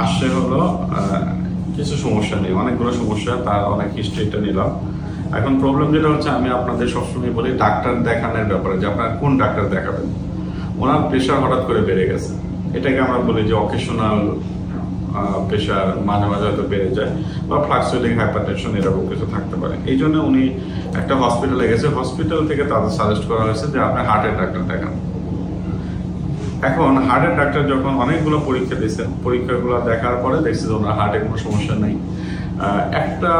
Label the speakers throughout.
Speaker 1: আসছে হলো কিছু সমস্যা নেই, অনেকগুলো সমস্যা, তার অনেক হিস্ট্রিটা নিলাম। এখন প্রবলেম যেটা হচ্ছে, আমি আপনাদের সবসময় বলি ডাক্তার দেখানোর ব্যাপারে, যে আপনার কোন ডাক্তার দেখাবেন। ওনার প্রেশার হঠাৎ করে বেড়ে গেছে, এটাকে আমরা বলি যে অকেশনাল প্রেশার, মাঝে মাঝে হয়তো বেড়ে যায়, বা ফ্লাকচুয়েটিং হাইপারটেনশন, এরকম কিছু থাকতে পারে। এই জন্য উনি একটা হসপিটালে গেছে, হসপিটাল থেকে তাদের সাজেস্ট করা হয়েছে যে আপনি হার্টের ডাক্তার দেখান। এখন হার্টের ডাক্তার যখন অনেকগুলো পরীক্ষা দিয়েছেন, পরীক্ষাগুলো দেখার পরে দেখছে যে ওনার হার্টে কোনো সমস্যা নেই। একটা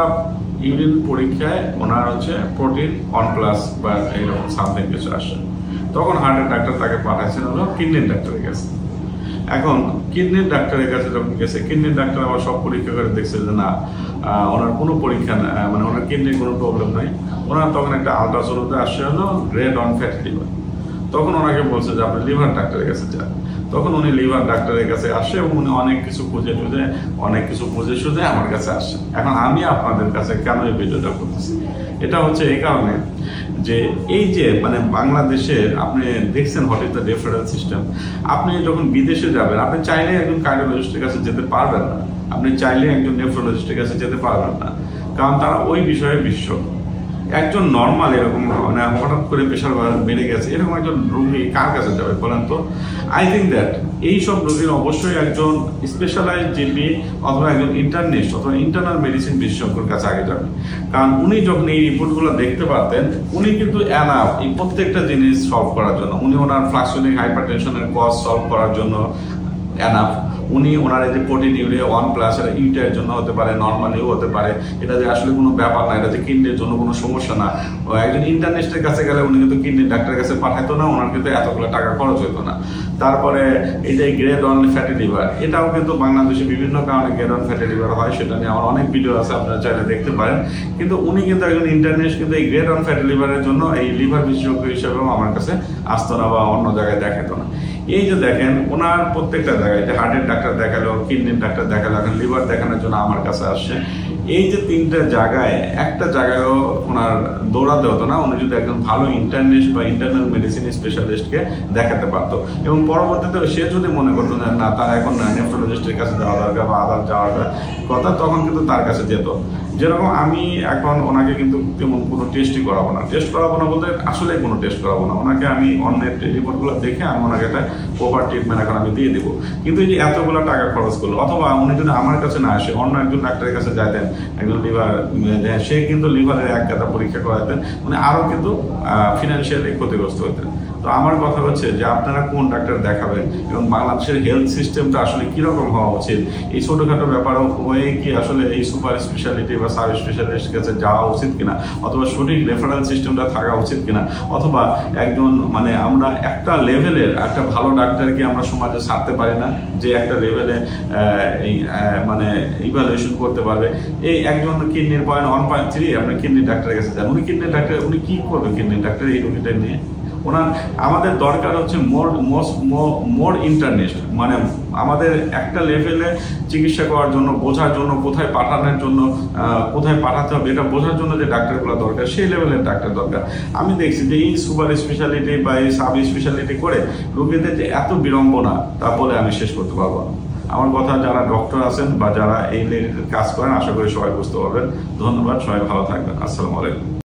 Speaker 1: ইউরিন পরীক্ষায় ওনার হচ্ছে প্রোটিন 1+ বা এইরকম সামথিং কিছু আসে। তখন হার্টের ডাক্তার তাকে পাঠাইছেন হলো কিডনির ডাক্তারের কাছে। এখন কিডনির ডাক্তারের কাছে যখন গেছে, কিডনির ডাক্তার আবার সব পরীক্ষা করে দেখছে যে না, ওনার কোনো পরীক্ষা মানে ওনার কিডনির কোনো প্রবলেম নাই। ওনার তখন একটা আলট্রাসাউন্ডে আসছে হলো গ্রেড 1 ফ্যাটি লিভার। তখন ওনাকে বলছে যে আপনি লিভার ডাক্তারের কাছে যান। তখন উনি লিভার ডাক্তারের কাছে আসে এবং উনি অনেক কিছু বুঝে সুঝে আমার কাছে আসে। এখন আমি আপনাদের কাছে কেন এই ভিডিওটা করতেছি, এটা হচ্ছে এই কারণে যে এই যে মানে বাংলাদেশের আপনি দেখছেন what is the referral system. আপনি যখন বিদেশে যাবেন, আপনি চাইলে একজন কার্ডিওলজিস্টের কাছে যেতে পারবেন না, আপনি চাইলে একজন নেফ্রোলজিস্টের কাছে যেতে পারবেন না, কারণ তারা ওই বিষয়ে বিশেষজ্ঞ। একজন নর্মাল এরকম মানে হঠাৎ করে প্রেশার বেড়ে গেছে এরকম একজন রোগী কার কাছে যাবে বলেন তো? আই থিঙ্ক দ্যাট এইসব রোগীর অবশ্যই একজন স্পেশালাইজড জিপি অথবা একজন ইন্টারনিস্ট অথবা ইন্টারনাল মেডিসিন বিশেষজ্ঞের কাছে আগে যাবেন। কারণ উনি যখন এই রিপোর্টগুলো দেখতে পারতেন, উনি কিন্তু এনাফ এই প্রত্যেকটা জিনিস সলভ করার জন্য, উনি ওনার ফ্লাকচুয়েটিং হাইপারটেনশনের কজ সলভ করার জন্য এনাফ। উনি ওনার এই যে প্রোটিন ইউরিয়া 1+, এটা ইউটার জন্য হতে পারে, নর্মালিও হতে পারে, এটা যে আসলে কোনো ব্যাপার না, এটা যে কিডনির জন্য কোনো সমস্যা না। একজন ইন্টারনিস্টের কাছে গেলে উনি কিন্তু কিডনির ডাক্তারের কাছে পাঠাইতো না, ওনার কিন্তু এতগুলো টাকা খরচ হতো না। তারপরে এই যে গ্রেড 1 ফ্যাটি লিভার, এটাও কিন্তু বাংলাদেশে বিভিন্ন কারণে গ্রেড 1 ফ্যাটি লিভার হয়, সেটা নিয়ে আমার অনেক ভিডিও আছে, আপনারা চাইলে দেখতে পারেন। কিন্তু উনি কিন্তু একজন ইন্টারনিস্ট, কিন্তু এই গ্রেড 1 ফ্যাটি লিভারের জন্য এই লিভার বিশেষজ্ঞ হিসেবেও আমার কাছে আসতো না বা অন্য জায়গায় দেখাতো না। এই যে দেখেন ওনার প্রত্যেকটা জায়গায়, যে হার্টের ডাক্তার দেখালো, কিডনির ডাক্তার দেখালো, এখন লিভার দেখানোর জন্য আমার কাছে আসছে। এই যে 3টা জায়গায়, একটা জায়গায়ও ওনার দৌড়াতে হতো না। উনি যদি একজন ভালো ইন্টারনিস্ট বা ইন্টারনাল মেডিসিন স্পেশালিস্টকে দেখাতে পারতো, এবং পরবর্তীতে সে যদি মনে করতো না তার এখন নেফ্রোলজিস্টের কাছে যাওয়া দরকার বা আদার যাওয়ার কথা, তখন কিন্তু তার কাছে যেত। যেরকম আমি এখন ওনাকে কিন্তু তেমন কোনো টেস্টই করাবো না, বলতে আসলে কোনো টেস্ট করাবো না ওনাকে। আমি অন্যের রিপোর্টগুলো দেখে আমি ওনাকে একটা প্রপার ট্রিটমেন্ট এখন আমি দিয়ে দেবো। কিন্তু এই যে এতগুলো টাকা খরচ করলো, অথবা উনি যদি আমার কাছে না আসে অন্য একজন ডাক্তারের কাছে যাইতেন, একজন লিভার, সে কিন্তু লিভারের এক গাদা পরীক্ষা করাতেন, উনি আরও কিন্তু ফিনান্সিয়ালি ক্ষতিগ্রস্ত হতেন। তো আমার কথা হচ্ছে যে আপনারা কোন ডাক্তার দেখাবেন এবং বাংলাদেশের হেলথ সিস্টেমটা আসলে কীরকম হওয়া উচিত, এই ছোটোখাটো ব্যাপারও হয়ে কি আসলে এই সুপার স্পেশালিটি বা সাব স্পেশালিস্টের কাছে যাওয়া উচিত কিনা, অথবা সঠিক রেফারেল সিস্টেমটা থাকা উচিত কিনা, অথবা একজন মানে আমরা একটা লেভেলের একটা ভালো ডাক্তারকে আমরা সমাজে ছাড়তে পারি না, যে একটা লেভেলে এই মানে ইভ্যালুয়েশন করতে পারবে। এই একজন কিডনির 1.3 আপনি কিডনির ডাক্তারের কাছে যান, উনি কিডনির ডাক্তার, উনি কী করবে কিডনির ডাক্তার এই রোগীটা নিয়ে? আমাদের দরকার হচ্ছে মোর ইন্টারনেস্ট, মানে আমাদের একটা লেভেলে চিকিৎসা করার জন্য, বোঝার জন্য, কোথায় পাঠানোর জন্য, কোথায় পাঠাতে হবে এটা বোঝার জন্য যে ডাক্তারগুলো দরকার, সেই লেভেলের ডাক্তার দরকার। আমি দেখছি যে এই সুপার স্পেশালিটি বা এই সাব স্পেশালিটি করে রোগীদের যে এত বিড়ম্বনা, তা বলে আমি শেষ করতে পারবো না। আমার কথা, যারা ডক্টর আছেন বা যারা এই কাজ করেন, আশা করি সবাই বুঝতে পারবেন। ধন্যবাদ, সবাই ভালো থাকবেন। আসসালামু আলাইকুম।